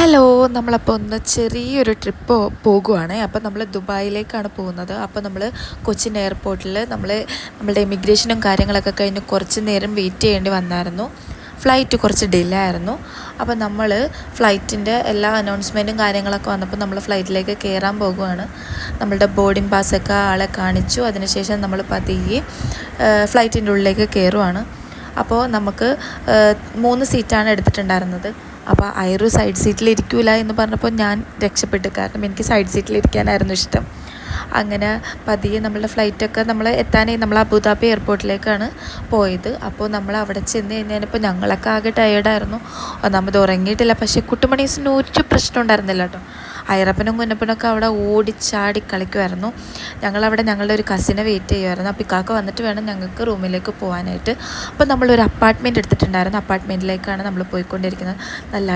Hello, നമ്മളപ്പോൾ ഒന്ന് ചെറിയൊരു ട്രിപ്പ് പോകുവാണ്. അപ്പോൾ നമ്മൾ ദുബായിലേക്കാണ് പോകുന്നത്. അപ്പോൾ നമ്മൾ കൊച്ചിൻ എയർപോർട്ടിൽ നമ്മളുടെ ഇമിഗ്രേഷനും കാര്യങ്ങളൊക്കെ കഴിഞ്ഞ് കുറച്ച് നേരം വെയിറ്റ് ചെയ്യേണ്ടി വന്നായിരുന്നു. ഫ്ലൈറ്റ് കുറച്ച് ഡിലേ ആയിരുന്നു. അപ്പോൾ നമ്മൾ ഫ്ലൈറ്റിൻ്റെ എല്ലാ അനൗൺസ്മെൻറ്റും കാര്യങ്ങളൊക്കെ വന്നപ്പോൾ നമ്മൾ ഫ്ലൈറ്റിലേക്ക് കയറാൻ പോകുവാണ്. നമ്മളുടെ ബോർഡിംഗ് പാസ്സൊക്കെ ആളെ കാണിച്ചു. അതിനുശേഷം നമ്മൾ പതിയെ ഫ്ലൈറ്റിൻ്റെ ഉള്ളിലേക്ക് കയറുവാണ്. അപ്പോൾ നമുക്ക് 3 സീറ്റാണ് എടുത്തിട്ടുണ്ടായിരുന്നത്. അപ്പോൾ ഐറു സൈഡ് സീറ്റിലിരിക്കില്ല എന്ന് പറഞ്ഞപ്പോൾ ഞാൻ രക്ഷപ്പെട്ടു, കാരണം എനിക്ക് സൈഡ് സീറ്റിലിരിക്കാനായിരുന്നു ഇഷ്ടം. അങ്ങനെ പതിയെ നമ്മളുടെ ഫ്ലൈറ്റൊക്കെ നമ്മൾ അബുദാബി എയർപോർട്ടിലേക്കാണ് പോയത്. അപ്പോൾ നമ്മൾ അവിടെ ചെന്ന് കഴിഞ്ഞപ്പോൾ ഞങ്ങളൊക്കെ ആകെ ടയേർഡായിരുന്നു. ഒന്നാമത് ഉറങ്ങിയിട്ടില്ല. പക്ഷേ കുട്ടുമണീസിന് ഒരു പ്രശ്നം ഉണ്ടായിരുന്നില്ല കേട്ടോ. അയറപ്പനും കുഞ്ഞപ്പനൊക്കെ അവിടെ ഓടിച്ചാടി കളിക്കുമായിരുന്നു. ഞങ്ങളവിടെ ഞങ്ങളുടെ ഒരു കസിനെ വെയിറ്റ് ചെയ്യുമായിരുന്നു. അപ്പോൾ ഇക്കാക്ക വന്നിട്ട് വേണം ഞങ്ങൾക്ക് റൂമിലേക്ക് പോകാനായിട്ട്. അപ്പോൾ നമ്മളൊരു അപ്പാർട്ട്മെൻറ്റ് എടുത്തിട്ടുണ്ടായിരുന്നു. അപ്പാർട്ട്മെൻറ്റിലേക്കാണ് നമ്മൾ പോയിക്കൊണ്ടിരിക്കുന്നത്. നല്ല